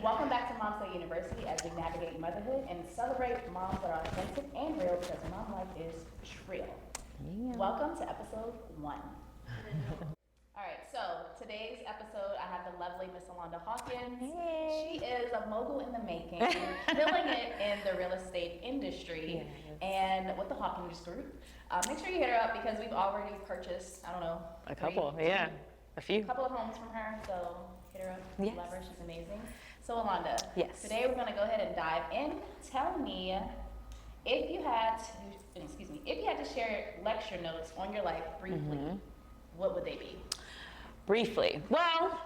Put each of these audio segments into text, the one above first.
Welcome back to MomSlay University as we navigate motherhood and celebrate moms that are authentic and real because mom life is real. Yeah. Welcome to episode 1. All right, so today's episode, I have the lovely Miss Alonda Hawkins. Hey. She is a mogul in the making, killing it in the real estate industry and with the Hawkins Group. Make sure you hit her up because we've already purchased, I don't know, a couple of homes from her, so hit her up, love her, she's amazing. So Alonda, today we're gonna go ahead and dive in. Tell me, if you had to share lecture notes on your life briefly, what would they be? Briefly, well,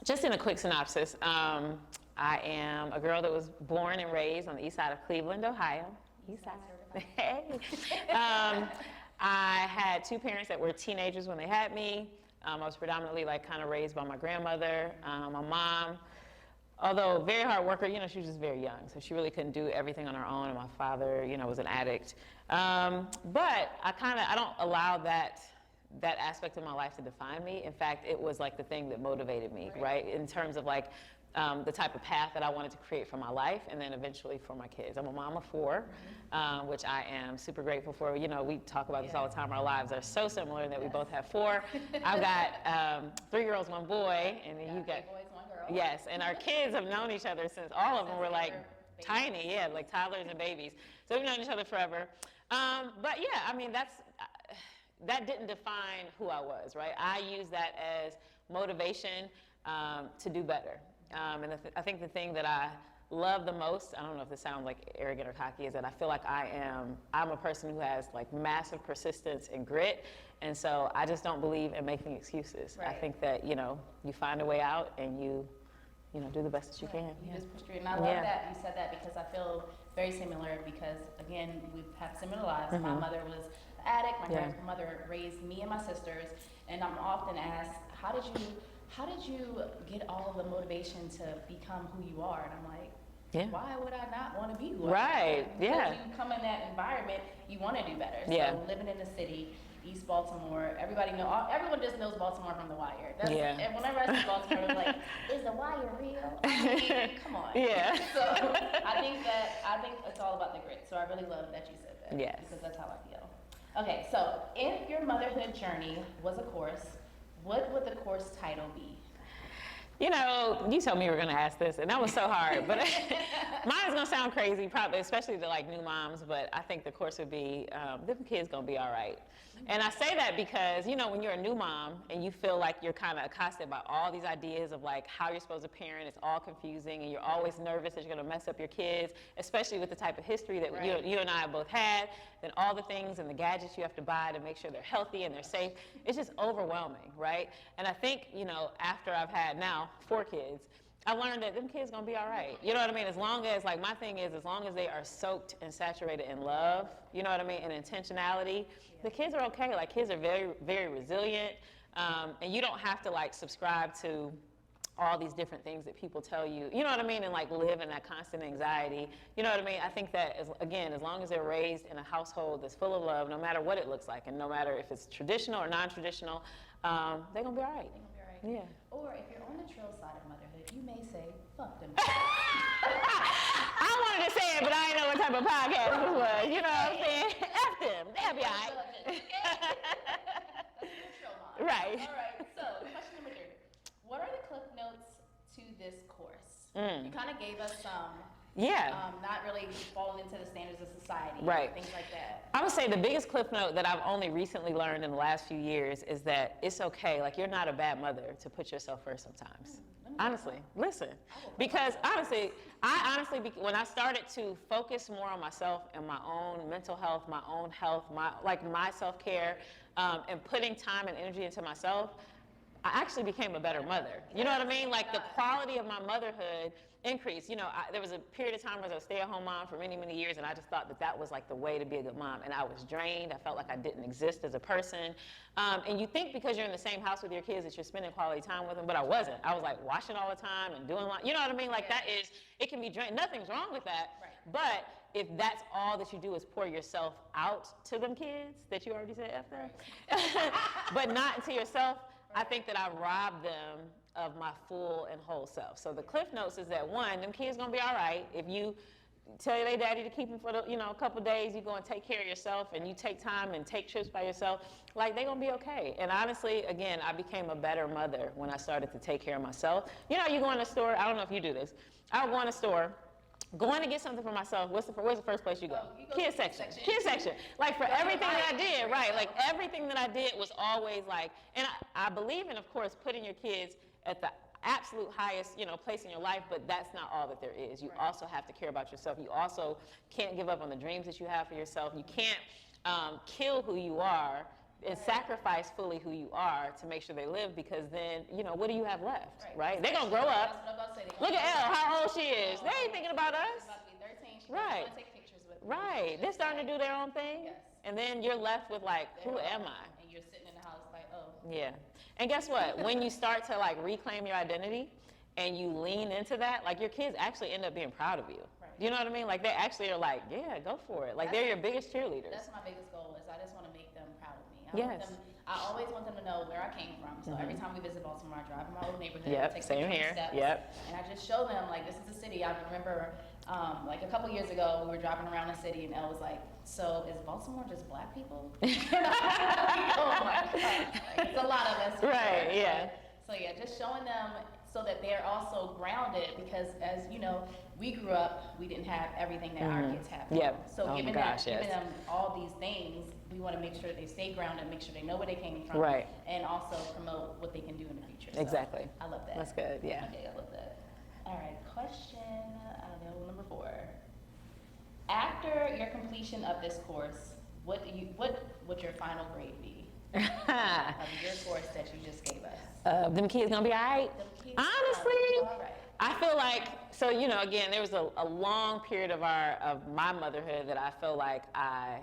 just in a quick synopsis, I am a girl that was born and raised on the east side of Cleveland, Ohio. East side. Hey. I had 2 parents that were teenagers when they had me. I was predominantly kind of raised by my grandmother. My mom, although very hard worker, she was just very young, so she really couldn't do everything on her own. And my father, was an addict. But I don't allow that aspect of my life to define me. In fact, it was the thing that motivated me, right? In terms of the type of path that I wanted to create for my life and then eventually for my kids. I'm a mom of 4, which I am super grateful for. We talk about this all the time. Our lives are so similar in that we both have 4. I've got 3 girls, 1 boy, and then you got 3 boys, 1 girl. Yes, and our kids have known each other since all of them were tiny, toddlers and babies. So we've known each other forever. But yeah, I mean, that didn't define who I was, right? I use that as motivation to do better. And I think the thing that I love the most, I don't know if this sounds arrogant or cocky, is that I feel like I'm a person who has massive persistence and grit. And so I just don't believe in making excuses. Right. I think that, you find a way out and you do the best that you can. You just push through it. And I love that you said that because I feel very similar because, again, we have similar lives. My mother was an addict. My grandmother raised me and my sisters. And I'm often asked, how did you get all of the motivation to become who you are? And I'm like, why would I not want to be who I am? Right, Because you come in that environment, you want to do better. So living in the city, East Baltimore, everyone just knows Baltimore from The Wire. And whenever I see Baltimore, I'm like, is The Wire real? I mean, come on. Yeah. So I think it's all about the grit. So I really love that you said that. Yes. Because that's how I feel. Okay, so if your motherhood journey was a course, what would the course title be? You told me you were going to ask this, and that was so hard. But mine's going to sound crazy, probably, especially to new moms. But I think the course would be, them kids going to be all right. And I say that because, when you're a new mom and you feel like you're kind of accosted by all these ideas of how you're supposed to parent, it's all confusing, and you're always nervous that you're going to mess up your kids, especially with the type of history that you and I have both had, then all the things and the gadgets you have to buy to make sure they're healthy and they're safe. It's just overwhelming, right? And I think, after I've had now 4 kids, I learned that them kids gonna be all right. You know what I mean? As long as, my thing is, as long as they are soaked and saturated in love, you know what I mean, and intentionality, the kids are okay. Kids are very, very resilient, and you don't have to subscribe to all these different things that people tell you, you know what I mean, and live in that constant anxiety. You know what I mean? I think that, as long as they're raised in a household that's full of love, no matter what it looks like, and no matter if it's traditional or non-traditional, they're gonna be all right. Yeah. Or if you're on the trail side of motherhood, you may say, fuck them. I wanted to say it, but I didn't know what type of podcast this was. You know what I'm saying? F them. They'll be all right. Right. All right. So, question number 3. What are the cliff notes to this course? You kind of gave us some. Not really falling into the standards of society. Right. Things like that. I would say the biggest cliff note that I've only recently learned in the last few years is that it's okay. You're not a bad mother to put yourself first sometimes. Honestly, listen. Because honestly, when I started to focus more on myself and my own mental health, my own health, my self-care, and putting time and energy into myself, I actually became a better mother. You know what I mean? The quality of my motherhood increased. There was a period of time where I was a stay-at-home mom for many, many years, and I just thought that was the way to be a good mom. And I was drained. I felt like I didn't exist as a person. And you think because you're in the same house with your kids that you're spending quality time with them, but I wasn't. I was washing all the time and doing you know what I mean? It can be drained. Nothing's wrong with that. Right. But if that's all that you do is pour yourself out to them kids that you already said F them, but not into yourself, I think that I robbed them of my full and whole self. So the cliff notes is that one, them kids gonna be all right. If you tell their daddy to keep them for a couple days, you go and take care of yourself and you take time and take trips by yourself, like they're gonna be okay. And honestly, again, I became a better mother when I started to take care of myself. You go in the store, I don't know if you do this. I would go in the store, going to get something for myself, where's the first place you go? Kids section. Kids section. Like for everything that I did, right? Like everything that I did was always like, and I believe in, of course, putting your kids at the absolute highest, place in your life, but that's not all that there is. You also have to care about yourself. You also can't give up on the dreams that you have for yourself. You can't kill who you are and sacrifice fully who you are to make sure they live, because then, what do you have left, right? They're going to grow up. Look at Elle, how old she is. They ain't thinking about us. She's about to be 13. She right. want to take pictures with me. Right. They're starting to do their own thing. Yes. And then you're left with like, who am I? And you're sitting in the house like, oh. Yeah. And guess what? When you start to like reclaim your identity and you lean into that, like your kids actually end up being proud of you. Right. You know what I mean? Like they actually are like, yeah, go for it. Like they're your biggest cheerleaders. That's my biggest goal, is I just want to make them proud of me. I always want them to know where I came from. So every time we visit Baltimore, I drive in my old neighborhood. Take same here. Steps, Yep. And I just show them, like, this is the city. I remember, like, a couple years ago, we were driving around the city, and Elle was like, so is Baltimore just black people? Oh, my God. Like, it's a lot of us. Right, yeah. So, yeah, just showing them so that they're also grounded, because, as you know, we grew up, we didn't have everything that our kids have. Yep. So giving them yes. all these things, we want to make sure they stay grounded, make sure they know where they came from, right. and also promote what they can do in the future. So exactly. I love that. That's good, yeah. Okay, I love that. All right, question, I don't know, number 4. After your completion of this course, what would your final grade be of your course that you just gave us? Them kids gonna be all right? Honestly, all right. I feel like, so, again, there was a long period of my motherhood that I feel like I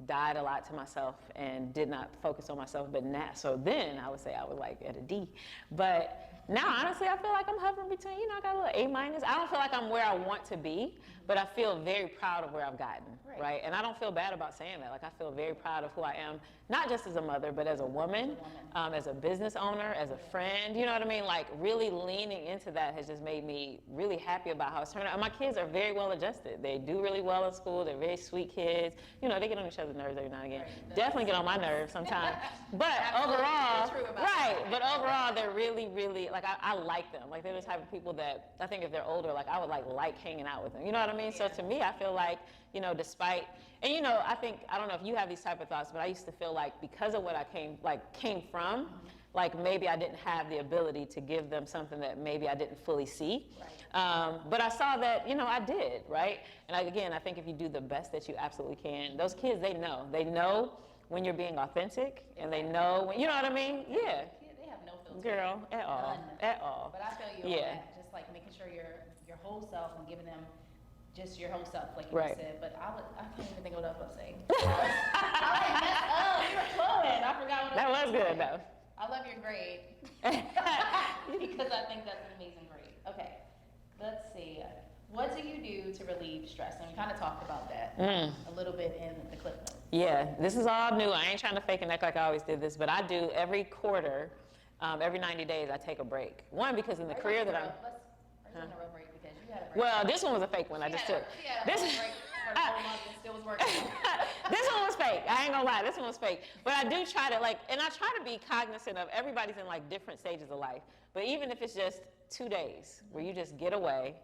died a lot to myself and did not focus on myself, but now, so then I would say I was like at a D. But now, honestly, I feel like I'm hovering between, I got a little A-. I don't feel like I'm where I want to be, but I feel very proud of where I've gotten, right? And I don't feel bad about saying that. Like, I feel very proud of who I am, not just as a mother, but as a woman, as a business owner, as a friend, you know what I mean? Like, really leaning into that has just made me really happy about how it's turned out. And my kids are very well adjusted. They do really well in school. They're very sweet kids. They get on each other's nerves every now and again. Definitely get on my nerves sometimes. But overall, they're really, really, like, I like them. Like, they're the type of people that I think if they're older, like, I would like hanging out with them. You know what I mean? Yeah. So to me, I feel like, despite, and I don't know if you have these type of thoughts, but I used to feel like because of what I came from, like maybe I didn't have the ability to give them something that maybe I didn't fully see. Right. But I saw that, I did, right? And I think if you do the best that you absolutely can, those kids, they know when you're being authentic, and they know when, you know what I mean? Yeah. They have no filter. Girl, at all. But I feel you on that, just like making sure your whole self and giving them just your whole self, like you just said. But I can't even think of what I was about to say. I messed up. You were flowing. I forgot what that was good though. I love your grade because I think that's an amazing grade. Okay, let's see. What do you do to relieve stress? And we kind of talked about that a little bit in the clip notes. Yeah, this is all new. I ain't trying to fake and act like I always did this, but I do every quarter, every 90 days, I take a break. One, because in the career that I'm... Let's a real break because you had a break. Well, this one was a fake one I just took. This break for the whole month and still was working. This one was fake. I ain't gonna lie, this one was fake. But I do try to and I try to be cognizant of everybody's in different stages of life. But even if it's just 2 days where you just get away,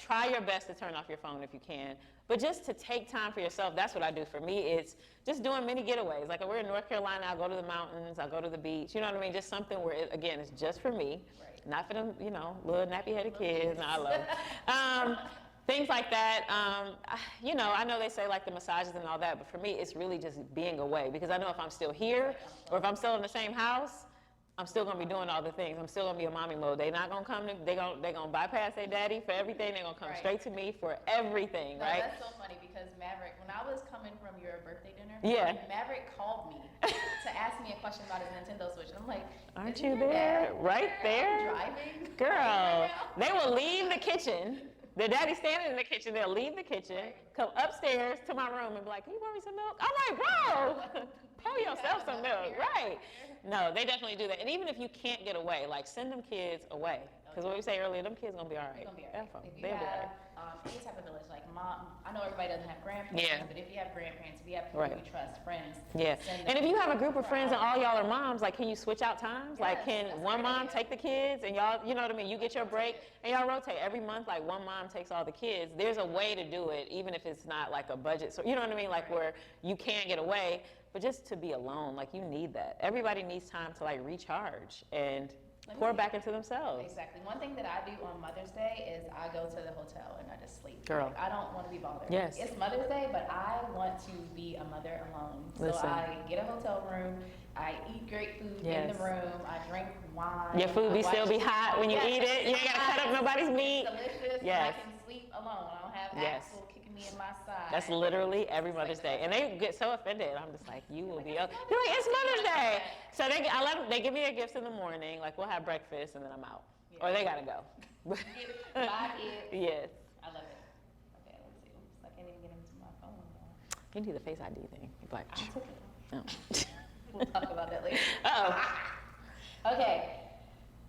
try your best to turn off your phone if you can. But just to take time for yourself, that's what I do. For me, it's just doing mini getaways. Like, we're in North Carolina, I'll go to the mountains, I'll go to the beach. You know what I mean? Just something where, again, it's just for me. Right. Not for them, little nappy-headed kids. No, I love them. Things like that. I know they say, the massages and all that, but for me, it's really just being away. Because I know if I'm still here, or if I'm still in the same house, I'm still gonna be doing all the things. I'm still gonna be in mommy mode. They're not gonna come to, they're gonna bypass their daddy for everything. They're gonna come straight to me for everything, right? That's so funny because Maverick, when I was coming from your birthday dinner, Maverick called me to ask me a question about his Nintendo Switch. I'm like, aren't you there? Right there? Driving? Girl, they will leave the kitchen their daddy's standing in the kitchen. They'll leave the kitchen, come upstairs to my room and be like, can you pour me some milk? I'm like, bro, pour yourself some milk, right? No, they definitely do that. And even if you can't get away, like send them kids away. Because what we say earlier, them kids gonna be all right. They're gonna be all right. If you They'll be all have right. any type of village, like mom, I know everybody doesn't have grandparents, Yeah. but if you have grandparents, if you have people Right. you trust, friends. Yeah, send and if them you have a group of for friends and hours. all y'all are moms, like, can you switch out times? Like, Yes, can that's a one great mom idea. take the kids and y'all, you know what I mean? You get your break and y'all rotate every month. Like, one mom takes all the kids. There's a way to do it, even if it's not like a budget. So you know what I mean? Like where you can get away, but just to be alone, like you need that. Everybody needs time to like recharge and Let me pour see. back into themselves. Exactly. One thing that I do on Mother's Day is I go to the hotel and I just sleep. Girl. Like, I don't want to be bothered. Yes. It's Mother's Day, but I want to be a mother alone. So Listen. I get a hotel room. I eat great food in Yes. the room. I drink wine. Your food I be watch still be TV. hot when you Yes, eat it. You ain't gotta cut up nobody's meat. It's delicious. Yes. I can sleep alone. I don't have Yes. Axel kicking me in my side. That's literally every Mother's Day, and they get so offended. I'm just like, you will be. They're like, it's Mother's Day, so they give me their gifts in the morning. Like we'll have breakfast, and then I'm out, or they gotta go. Buy it. Yes. I love it. Okay, let's see. Oops, I can't even get into my phone now. You need the Face ID thing. You're like, I took it. oh. We'll talk about that later. Uh-oh. Okay.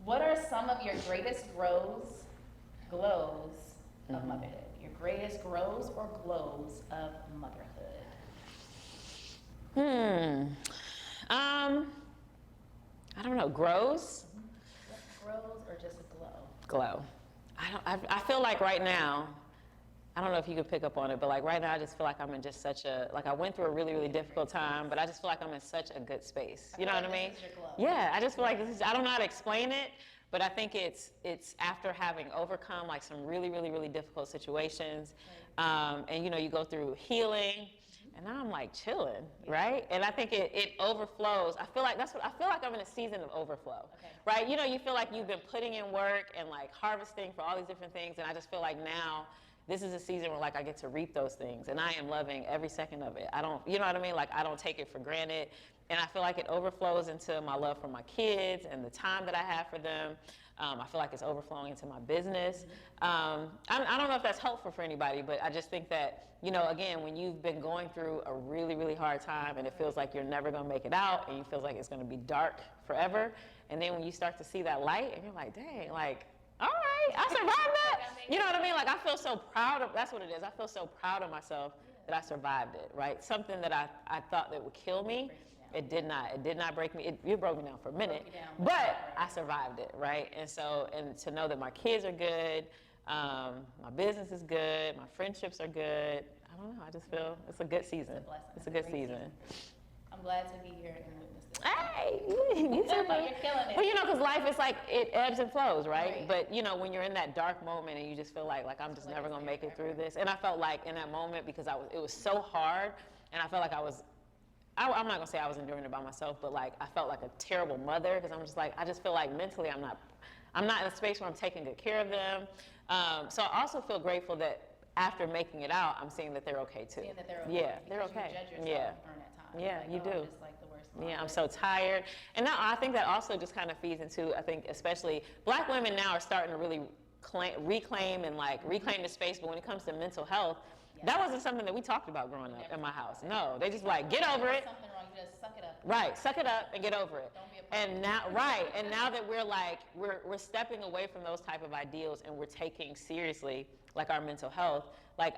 What are some of your greatest glows of motherhood? Your greatest grows or glows of motherhood? I don't know. Grows? What grows or just a glow? Glow. I feel like right now, I don't know if you could pick up on it, but like right now I just feel like I'm in just such a, like I went through a really, really difficult time, but I just feel like I'm in such a good space. You know what I mean? This is your glow. Yeah, I just feel like this is, I don't know how to explain it, but I think it's after having overcome like some really, really, really difficult situations. And you know, you go through healing, and now I'm like chilling, right? And I think it overflows. I feel like I'm in a season of overflow, right? You know, you feel like you've been putting in work and like harvesting for all these different things, and I just feel like now this is a season where like I get to reap those things, and I am loving every second of it. I don't, you know what I mean? Like I don't take it for granted, and I feel like it overflows into my love for my kids and the time that I have for them. I feel like it's overflowing into my business. I don't know if that's helpful for anybody, but I just think that, you know, again, when you've been going through a really, really hard time and it feels like you're never gonna make it out and you feel like it's gonna be dark forever, and then when you start to see that light and you're like, dang, like, all right, I survived that. You know what I mean? Like I feel so proud of, that's what it is. I feel so proud of myself that I survived it, right? Something that I thought that would kill me. It did not break me. It broke me down for a minute, but I survived it, right? And so, and to know that my kids are good, my business is good, my friendships are good. I don't know, I just feel it's a good season. It's a good season. I'm glad to be here and witness this. Hey, you too. You're killing it. Well, you know, because life is like, it ebbs and flows, right? But, you know, when you're in that dark moment and you just feel like I'm just never going to make it through this. And I felt like in that moment, because it was so hard, and I felt like I'm not gonna say I was enduring it by myself, but like I felt like a terrible mother, because I'm just like, I just feel like mentally I'm not in a space where I'm taking good care of them. So I also feel grateful that after making it out, I'm seeing that they're okay too. Seeing that they're okay. Yeah, they're Because okay. You judge yourself Yeah. during that time. Yeah, Like, you oh, do. I'm just like the worst mom. Yeah, I'm so tired. And now I think that also just kind of feeds into, I think especially Black women now are starting to really reclaim the space, but when it comes to mental health, that wasn't something that we talked about growing up in my house. No, they just like, get over it. Something wrong, you just suck it up. Right, suck it up and get over it. Don't be a part And now, right, and now that we're like, we're stepping away from those type of ideals and we're taking seriously like our mental health, like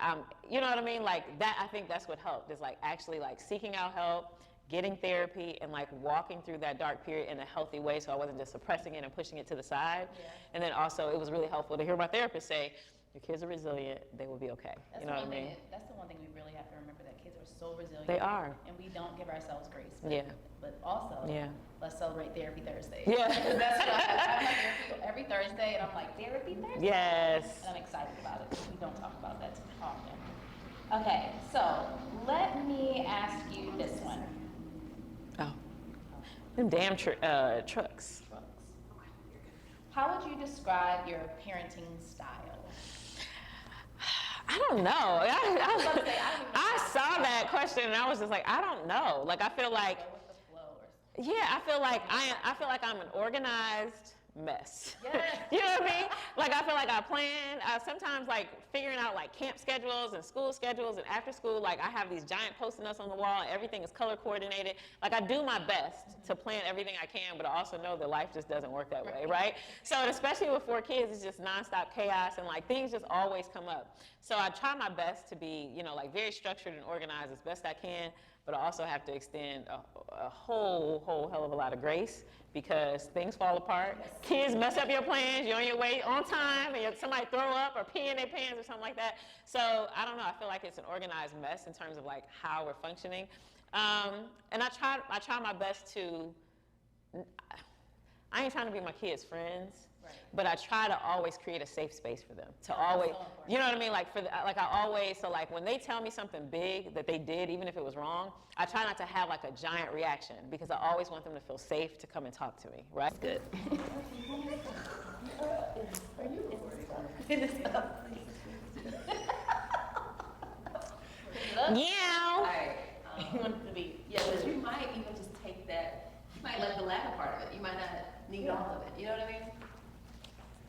you know what I mean? Like that, I think that's what helped, is like actually like seeking out help, getting therapy, and like walking through that dark period in a healthy way, so I wasn't just suppressing it and pushing it to the side. Yeah. And then also it was really helpful to hear my therapist say, your kids are resilient, they will be okay. That's you know what I mean? That's the one thing we really have to remember, that kids are so resilient. They are. And we don't give ourselves grace. But also, yeah. Let's celebrate Therapy Thursday. Yeah. That's what I'm like every Thursday, and I'm like, Therapy Thursday? Yes. And I'm excited about it. We don't talk about that too often. Okay, so let me ask you this one. Oh. Them damn trucks. How would you describe your parenting style? I don't know. I saw that question and I was just like, I don't know. Like I feel like, I feel like I'm an organized mess. Yes. You know what I mean? Like I feel like I plan, sometimes like figuring out like camp schedules and school schedules and after school, like I have these giant post-it notes on the wall and everything is color coordinated. Like I do my best to plan everything I can, but I also know that life just doesn't work that way, right? So especially with 4 kids, it's just nonstop chaos and like things just always come up. So I try my best to be, you know, like very structured and organized as best I can, but I also have to extend a whole hell of a lot of grace because things fall apart. Kids mess up your plans, you're on your way on time, and somebody throw up or pee in their pants or something like that. So I don't know, I feel like it's an organized mess in terms of like how we're functioning. And I try my best to, I ain't trying to be my kids' friends, right, but I try to always create a safe space for them. To always, so you know what I mean? Like like I always, so like when they tell me something big that they did, even if it was wrong, I try not to have like a giant reaction because I always want them to feel safe to come and talk to me, right? That's good. Yeah. Alright. You want it to be, yeah, but you might even just take that, you might let the latter part of it. You might not need all of it. You know what I mean?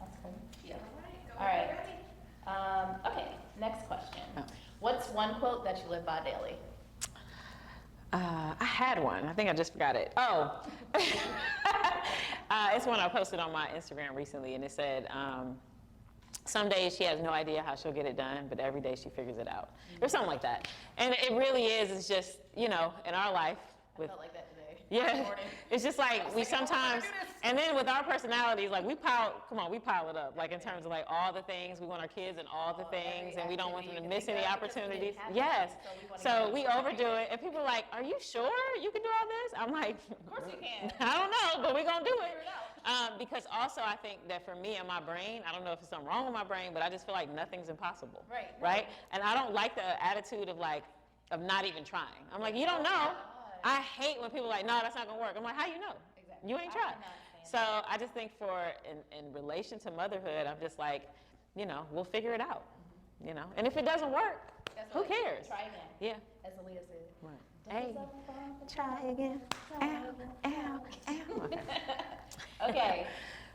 that's good. Yeah. Alright. Okay, next question. What's one quote that you live by daily? I had one. I think I just forgot it. Oh. It's one I posted on my Instagram recently, and it said, some days she has no idea how she'll get it done, but every day she figures it out. Or something like that. And it really is, it's just, you know, in our life. I felt like that today. Yeah, it's just like we sometimes, and then with our personalities, like we pile it up, like in terms of like all the things, we want our kids and all the things, and we don't want them to miss any opportunities. Yes, so we overdo it, and people are like, are you sure you can do all this? I'm like, Of course you can. I don't know, but we're gonna do it. Because also I think that for me and my brain, I don't know if there's something wrong with my brain, but I just feel like nothing's impossible. Right? And I don't like the attitude of like, of not even trying. I'm like, you don't know. I hate when people are like, no, that's not gonna work. I'm like, how you know? Exactly. You ain't tried. So I just think in relation to motherhood, I'm just like, you know, we'll figure it out. You know, and if it doesn't work, who cares? Try again. Yeah. As Aaliyah said. Right. Hey, try again. Ow, ow, ow. Okay.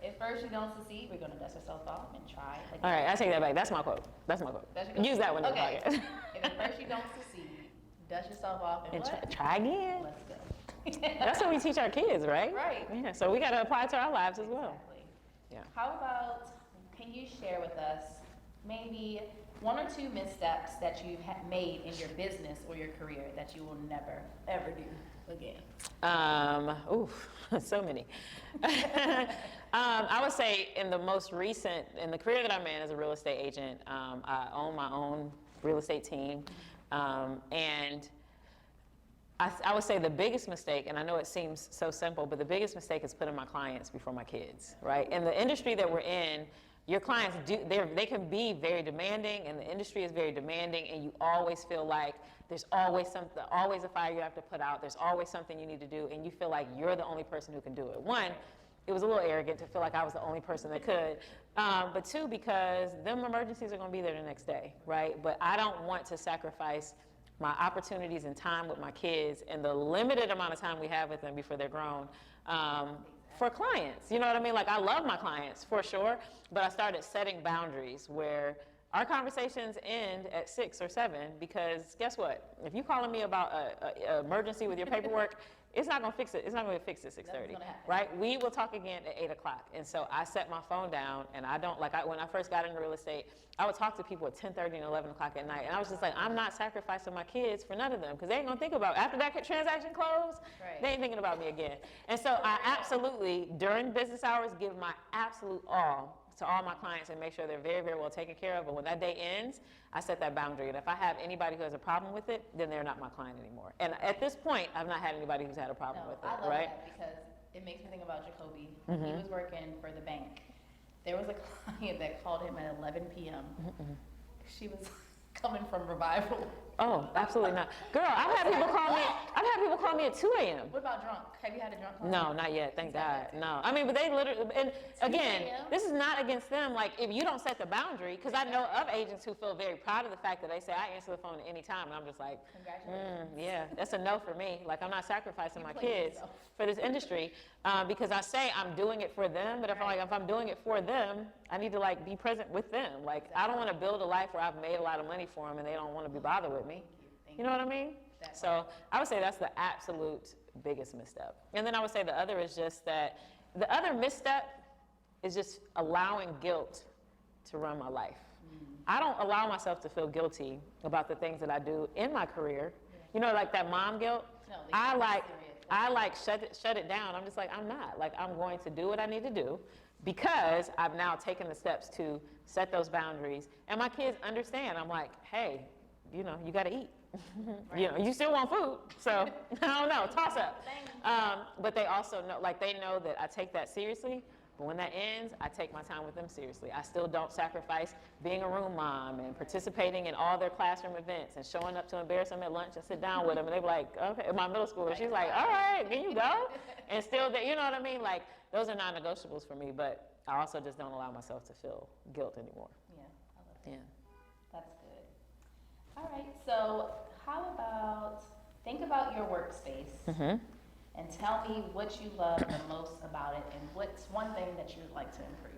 If first you don't succeed, we're gonna dust yourself off and try again. All right, I take that back. That's my quote. That's my quote. Use that one in the podcast. If at first you don't succeed, dust yourself off and what? Try again. Let's go. That's what we teach our kids, right? Right. Yeah, so we got to apply it to our lives as well. Exactly. Yeah. How about, can you share with us maybe 1 or 2 missteps that you have made in your business or your career that you will never, ever do again? So many. I would say in the most recent, in the career that I'm in as a real estate agent, I own my own real estate team. And I would say the biggest mistake, and I know it seems so simple, but the biggest mistake is putting my clients before my kids, right? In the industry that we're in, your clients they can be very demanding, and the industry is very demanding, and you always feel like there's always something, always a fire you have to put out, there's always something you need to do, and you feel like you're the only person who can do it. One, it was a little arrogant to feel like I was the only person that could. But 2, because them emergencies are gonna be there the next day, right? But I don't want to sacrifice my opportunities and time with my kids and the limited amount of time we have with them before they're grown for clients. You know what I mean? Like I love my clients for sure, but I started setting boundaries where our conversations end at 6 or 7 because guess what? If you're calling me about an emergency with your paperwork, it's not gonna fix it. It's not gonna fix it at 6:30, right? We will talk again at 8 o'clock. And so I set my phone down, and I don't when I first got into real estate, I would talk to people at 10:30 and 11 o'clock at night, and I was just like, I'm not sacrificing my kids for none of them because they ain't gonna think about after that transaction closed. They ain't thinking about me again. And so I absolutely during business hours give my absolute all to all my clients and make sure they're very, very well taken care of. But when that day ends, I set that boundary. And if I have anybody who has a problem with it, then they're not my client anymore. And at this point, I've not had anybody who's had a problem with it, I love right? that because it makes me think about Jacoby. He was working for the bank. There was a client that called him at 11 p.m. She was coming from revival. Oh, absolutely not. Girl, I've had people call me at 2 a.m. What about drunk? Have you had a drunk call? No, not yet, thank God. No. I mean, but they literally, and again, this is not against them. Like, if you don't set the boundary, because I know of agents who feel very proud of the fact that they say, I answer the phone at any time, and I'm just like, yeah, that's a no for me. Like, I'm not sacrificing my kids for this industry, because I say I'm doing it for them, but if I'm doing it for them, I need to, like, be present with them. Like, I don't want to build a life where I've made a lot of money for them and they don't want to be bothered with me. You know what I mean? So I would say that's the absolute biggest misstep. And then I would say the other is just that the other misstep is just allowing guilt to run my life. I don't allow myself to feel guilty about the things that I do in my career. You know, like that mom guilt. I shut it down. I'm just like, I'm not. Like, I'm going to do what I need to do because I've now taken the steps to set those boundaries. And my kids understand. I'm like, hey, you know, you got to eat. You know, you still want food, so I don't know, toss up. But they also know, like, they know that I take that seriously. But when that ends, I take my time with them seriously. I still don't sacrifice being a room mom and participating in all their classroom events and showing up to embarrass them at lunch and sit down with them. And they're like, okay, my middle schooler, she's like, all right, can you go? And still, you know what I mean? Like, those are non-negotiables for me, but I also just don't allow myself to feel guilt anymore. Yeah, I love that. Yeah. That's good. All right, so how about, think about your workspace and tell me what you love the most about it and what's one thing that you'd like to improve.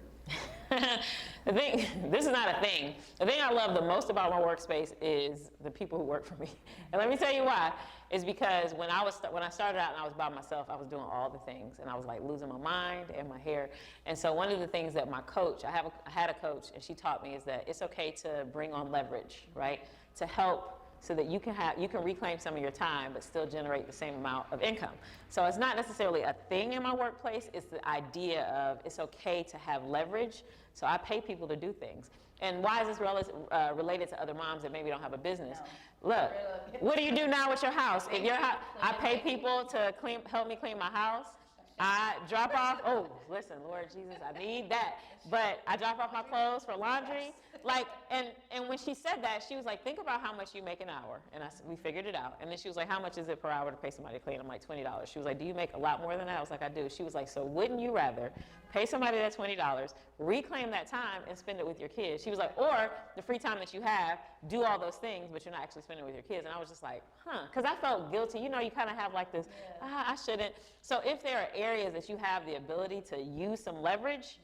This is not a thing. The thing I love the most about my workspace is the people who work for me. And let me tell you why. It's because when I started out and I was by myself, I was doing all the things and I was like losing my mind and my hair. And so one of the things that my coach, I had a coach, and she taught me is that it's okay to bring on leverage, right? To help so that you can reclaim some of your time but still generate the same amount of income. So it's not necessarily a thing in my workplace, it's the idea of it's okay to have leverage. So I pay people to do things. And why is this related to other moms that maybe don't have a business? No. Look, what do you do now with your house? If your house, I pay people to help me clean my house. I drop off, oh, listen, Lord Jesus, I need that. But I drop off my clothes for laundry. Like, and when she said that, she was like, think about how much you make an hour. And we figured it out. And then she was like, how much is it per hour to pay somebody to clean? I'm like, $20. She was like, do you make a lot more than that? I was like, I do. She was like, so wouldn't you rather pay somebody that $20, reclaim that time, and spend it with your kids? She was like, or the free time that you have, do all those things, but you're not actually spending it with your kids. And I was just like, because I felt guilty. You know, you kind of have like this, I shouldn't. So if there are areas that you have the ability to use some leverage,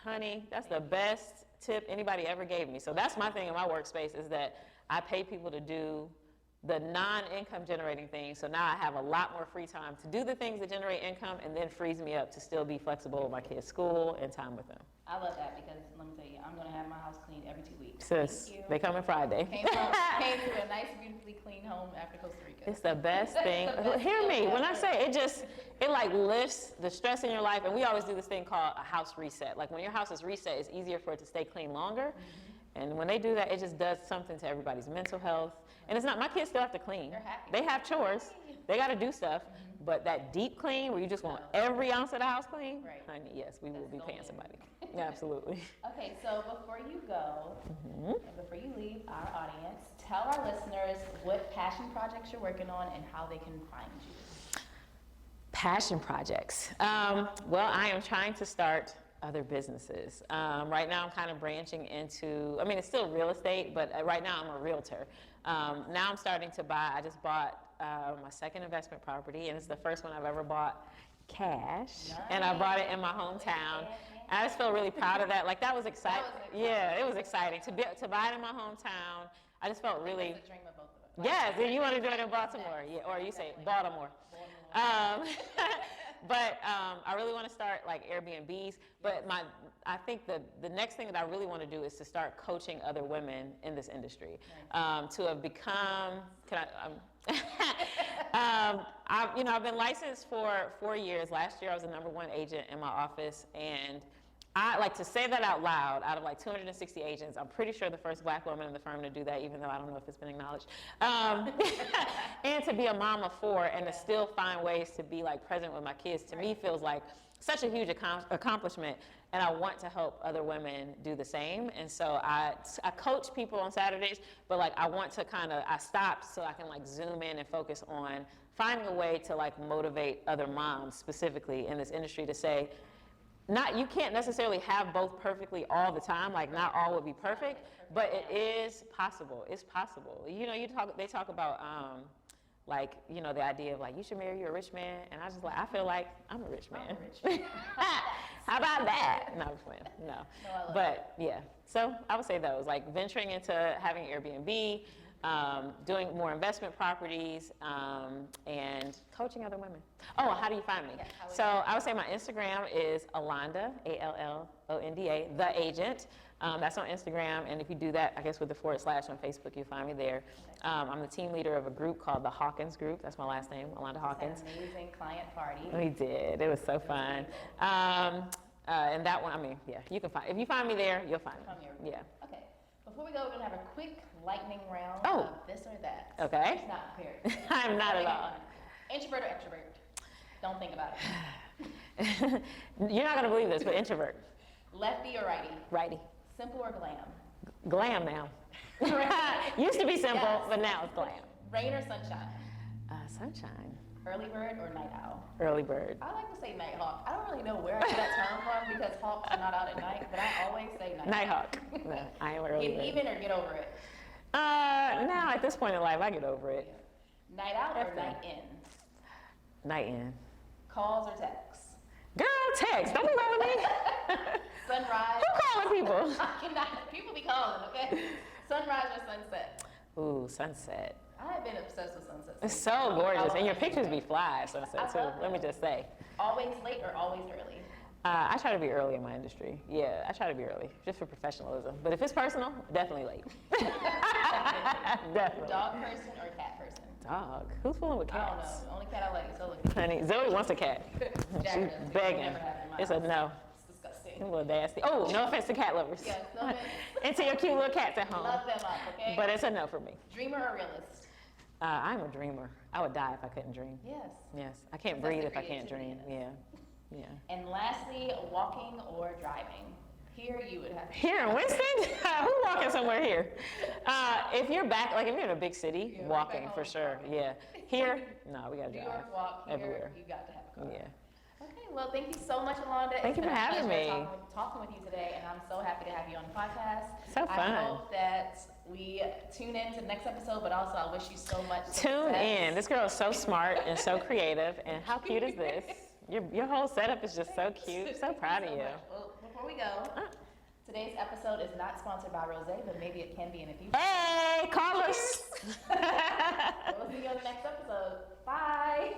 honey, that's the best tip anybody ever gave me. So that's my thing in my workspace, is that I pay people to do the non-income generating things. So now I have a lot more free time to do the things that generate income, and then frees me up to still be flexible with my kids' school and time with them. I love that, because let me tell you, I'm going to have my house cleaned every 2 weeks. Sis, they come in Friday. Came to a nice, beautifully clean home after Costa Rica. It's the best thing. Hear me, when I say it like lifts the stress in your life. And we always do this thing called a house reset. Like when your house is reset, it's easier for it to stay clean longer. And when they do that, it just does something to everybody's mental health. And it's not, my kids still have to clean. They're happy. They have chores. They got to do stuff. But that deep clean, where you just want every ounce of the house clean, honey, yes, we will be paying somebody. Yeah, absolutely. Okay, so before you go, and before you leave our audience, tell our listeners what passion projects you're working on and how they can find you. Passion projects. Well, I am trying to start other businesses. Right now I'm kind of branching into, I mean, it's still real estate, but right now I'm a realtor. Now I'm starting to I just bought my second investment property, and it's the first one I've ever bought cash. Nice. And I bought it in my hometown. I just feel really proud of that. Like, that was exciting. Yeah, it was exciting to buy it in my hometown. I just felt really. That's the dream of both of us. Yes, and you want to do it in Baltimore, yeah, or you say Baltimore. But I really want to start like Airbnbs. But I think the next thing that I really want to do is to start coaching other women in this industry. To have become, I've been licensed for 4 years. Last year I was the #1 agent in my office, and I like to say that out loud. Out of like 260 agents, I'm pretty sure the first Black woman in the firm to do that, even though I don't know if it's been acknowledged. And to be a mom of 4 and to still find ways to be like present with my kids, to me feels like such a huge accomplishment, and I want to help other women do the same. And so I coach people on Saturdays, but like I want to I stopped so I can like zoom in and focus on finding a way to like motivate other moms specifically in this industry to say, you can't necessarily have both perfectly all the time, like not all would be perfect, but it is possible. It's possible. You know, they talk about like, you know, the idea of like, you should marry a rich man. And I just like, I feel like I'm a rich man. How about that? No, I'm just playing. No. But yeah, so I would say those, like venturing into having Airbnb, doing more investment properties, and coaching other women. Oh, how do you find me? So I would say my Instagram is Alonda, Allonda, the agent. That's on Instagram, and if you do that, I guess with the / on Facebook, you'll find me there. I'm the team leader of a group called the Hawkins Group. That's my last name, Alonda Hawkins. An amazing client party. We did. It was so fun. And that one, I mean, yeah, you can find. If you find me there, you'll find me. Yeah. Okay. Before we go, we're gonna have a quick lightning round of this or that. Okay. She's not prepared. I'm not at all. Introvert or extrovert? Don't think about it. You're not gonna believe this, but introvert. Lefty or righty? Righty. Simple or glam? Glam now. Used to be simple, but now it's glam. Rain or sunshine? Sunshine. Early bird or night owl? Early bird. I like to say night hawk. I don't really know where I get that term from because hawks are not out at night, but I always say night hawk. Night hawk. No, I am early bird. Get even or get over it? Now at this point in life, I get over it. Night out or night in? Night in. Calls or texts? Girl, text. Don't be calling me. Sunrise. Who calling people? I cannot. People be calling, okay? Sunrise or sunset? Ooh, sunset. I have been obsessed with sunsets. It's so gorgeous, and your pictures be fly at sunset too. Let me just say. Always late or always early? I try to be early in my industry. Yeah, I try to be early, just for professionalism. But if it's personal, definitely late. Definitely. Dog person or cat person? Dog. Who's fooling with cats? I don't know. The only cat I like is Zoe. Honey, Zoe wants a cat. She's begging. It's a no. It's disgusting. A little nasty. Oh, no offense to cat lovers. Yes, no offense. And to your cute little cats at home. Love them up, okay? But it's a no for me. Dreamer or realist? I'm a dreamer. I would die if I couldn't dream. Yes. Yes. I can't breathe if I can't dream. Yeah. Yeah. And lastly, walking or driving? Here you would have to. Here in Winston? Who's walking somewhere here? If you're in a big city, walking for sure. Yeah. Here, no, we gotta drive. New York walk, here, everywhere. You got to have a car. Yeah. Okay, well, thank you so much, Alonda. Thank you for having me. Talking with you today, and I'm so happy to have you on the podcast. So fun. I hope that we tune in to the next episode, but also I wish you so much success. Tune in. This girl is so smart and so creative, and how cute is this? Your whole setup is just so cute. So proud of you. Well, before we go, today's episode is not sponsored by Rosé, but maybe it can be in the future. Hey, call us. We'll see you on the next episode. Bye.